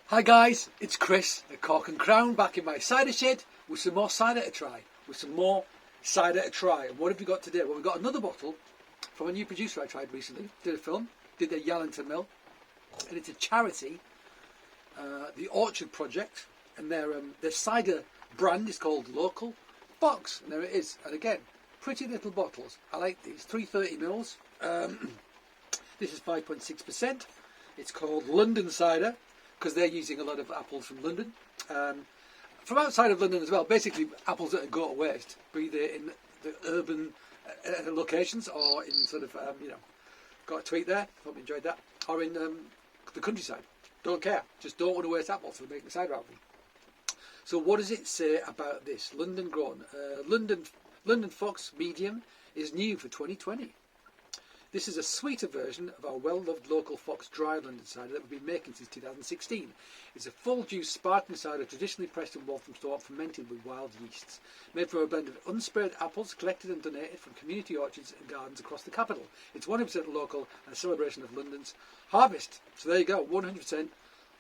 Hi guys, it's Chris at Cork and Crown back in my cider shed with some more cider to try. And what have we got today? Well, we've got another bottle from a new producer I tried recently. Did a film, did the Yallington Mill, and it's a charity, the Orchard Project, and their cider brand is called Local Fox, and there it is. And again, pretty little bottles. I like these, 330ml. This is 5.6%. It's called London Cider, because they're using a lot of apples from London. From outside of London as well, basically apples that go to waste, be they in the urban locations or in sort of, got a tweet there, hope you enjoyed that, or in the countryside. Don't care, just don't want to waste apples, so we're making cider out of them. So what does it say about this? London grown. London Fox Medium is new for 2020. This is a sweeter version of our well-loved local Fox Dry London cider that we've been making since 2016. It's a full-juice sparkling cider traditionally pressed in Walthamstow and fermented with wild yeasts. Made from a blend of unspared apples collected and donated from community orchards and gardens across the capital. It's 100% local and a celebration of London's harvest. So there you go, 100%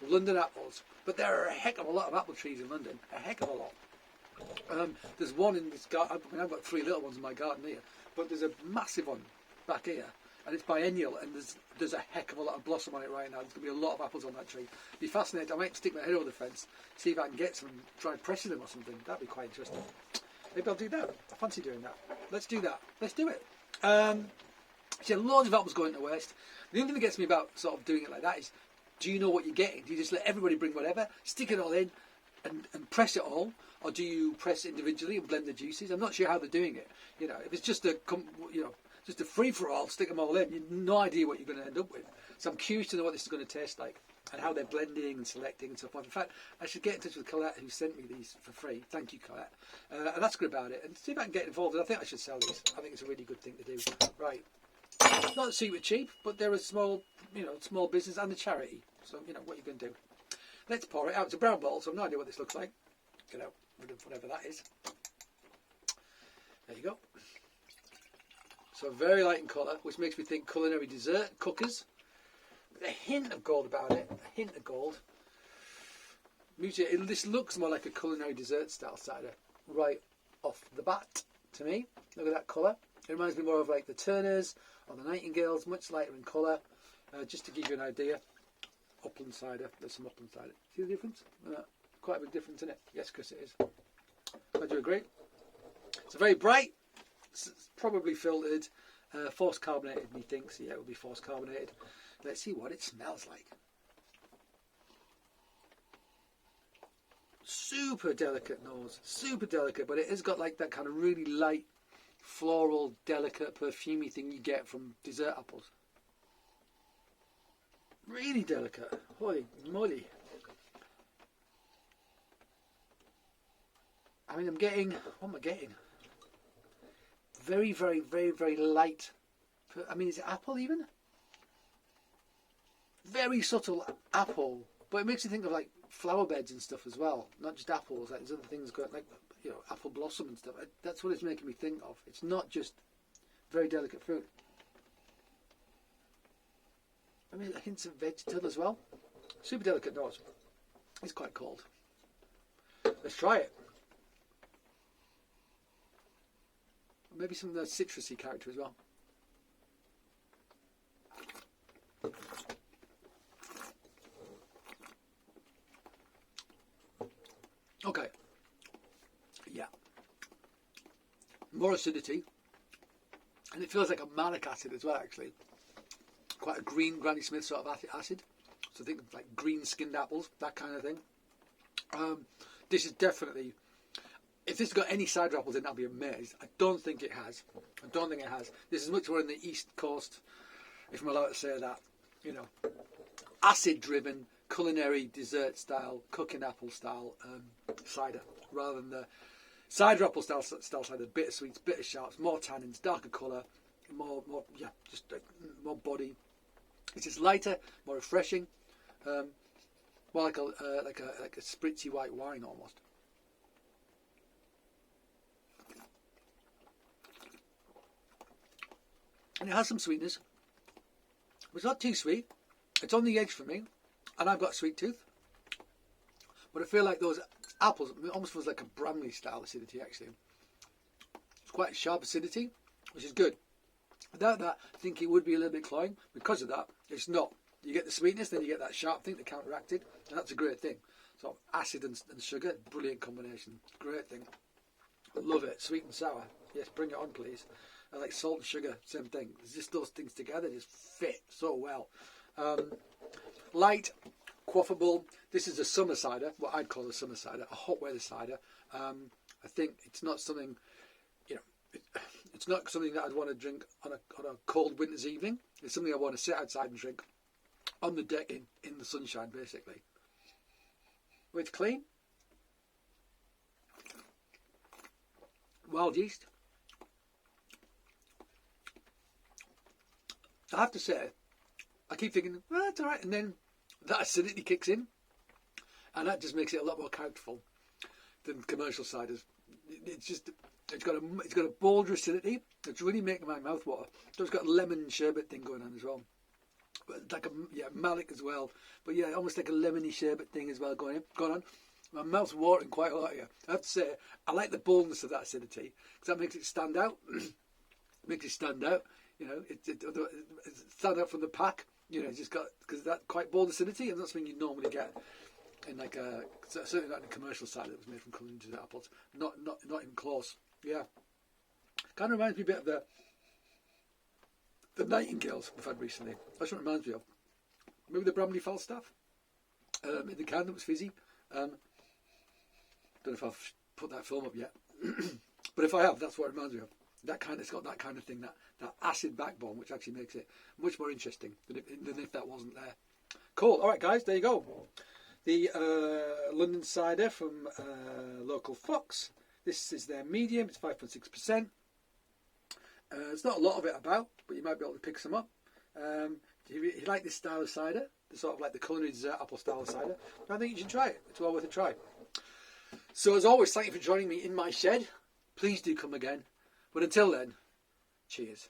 London apples. But there are a heck of a lot of apple trees in London, a heck of a lot. There's one in this garden. I mean, I've got 3 little ones in my garden here, but there's a massive one back here, and it's biennial, and there's a heck of a lot of blossom on it right now. There's going to be a lot of apples on that tree. Be fascinating. I might stick my head over the fence, see if I can get some, try pressing them or something. That'd be quite interesting. Maybe I'll do that. I fancy doing that. Let's do that. Let's do it. So loads of apples going to waste. The only thing that gets me about sort of doing it like that is, do you know what you're getting? Do you just let everybody bring whatever, stick it all in, and press it all, or do you press it individually and blend the juices? I'm not sure how they're doing it. You know, if it's just just a free-for-all, stick them all in, you've no idea what you're going to end up with. So I'm curious to know what this is going to taste like and how they're blending and selecting and so forth. In fact, I should get in touch with Colette, who sent me these for free. Thank you, Colette. And that's good about it. And see if I can get involved. And I think I should sell these. I think it's a really good thing to do. Right. Not super cheap, but they're a small business and a charity. So, what are you going to do? Let's pour it out. It's a brown bottle, so I've no idea what this looks like. Get out rid of whatever that is. There you go. So very light in colour, which makes me think culinary dessert, cookers. With a hint of gold about it, a hint of gold. This looks more like a culinary dessert style cider right off the bat to me. Look at that colour. It reminds me more of like the Turners or the Nightingales, much lighter in colour. Just to give you an idea, upland cider, there's some upland cider. See the difference? Quite a big difference in it. Yes, Chris, it is. Would you agree? It's very bright. It's probably filtered, force carbonated, methinks. Yeah, it will be force carbonated. Let's see what it smells like. Super delicate nose, super delicate, but it has got like that kind of really light, floral, delicate, perfumey thing you get from dessert apples. Really delicate. Holy moly. I mean, what am I getting? Very, very, very, very light. I mean, is it apple even? Very subtle apple, but it makes you think of like flower beds and stuff as well. Not just apples. Like there's other things going, like apple blossom and stuff. That's what it's making me think of. It's not just very delicate fruit. I mean, hints of vegetal as well. Super delicate nose. It's quite cold. Let's try it. Maybe some of the citrusy character as well. Okay. Yeah. More acidity. And it feels like a malic acid as well, actually. Quite a green Granny Smith sort of acid. So think of like green skinned apples, that kind of thing. This is definitely... If this has got any cider apples in, I'll be amazed. I don't think it has. This is much more in the East Coast, if I'm allowed to say that. Acid-driven, culinary dessert style, cooking apple style cider, rather than the cider apple style cider. Bitter sweets, bitter sharps, more tannins, darker colour, more body. It's just lighter, more refreshing, more like a spritzy white wine almost. And it has some sweetness. It's not too sweet. It's on the edge for me. And I've got a sweet tooth. But I feel like those apples, it almost feels like a Bramley style acidity actually. It's quite a sharp acidity, which is good. Without that, I think it would be a little bit cloying. Because of that, it's not. You get the sweetness, then you get that sharp thing that counteracted, and that's a great thing. So acid and sugar, brilliant combination. Great thing. I love it. Sweet and sour. Yes, bring it on, please. I like salt and sugar, same thing. It's just those things together just fit so well. Light, quaffable. This is a summer cider, what I'd call a summer cider, a hot weather cider. I think it's not something, it's not something that I'd want to drink on a cold winter's evening. It's something I want to sit outside and drink on the deck in the sunshine, basically. But it's clean. Wild yeast. I have to say, I keep thinking, well, that's all right, and then that acidity kicks in, and that just makes it a lot more characterful than commercial ciders. It's got a bolder acidity. It's really making my mouth water. So it's got a lemon sherbet thing going on as well. But like malic as well. But yeah, almost like a lemony sherbet thing as well going on. My mouth's watering quite a lot here. I have to say, I like the boldness of that acidity because that makes it stand out. It stand out from the pack. It's just got, because that quite bold acidity, and that's something you normally get in certainly not in a commercial cider that was made from cultivated apples. Not even close. Yeah, kind of reminds me a bit of the Nightingales we've had recently. That's what it reminds me of. Remember the Bramley Falstaff in the can that was fizzy? Don't know if I've put that film up yet, but if I have, that's what it reminds me of. It's got that kind of thing, that acid backbone, which actually makes it much more interesting than if that wasn't there. Cool. All right, guys, there you go. The London cider from local Fox. This is their medium. It's 5.6%. There's not a lot of it about, but you might be able to pick some up. If you like this style of cider, the sort of like the culinary dessert apple style of cider, I think you should try it. It's well worth a try. So as always, thank you for joining me in my shed. Please do come again. But until then, cheers.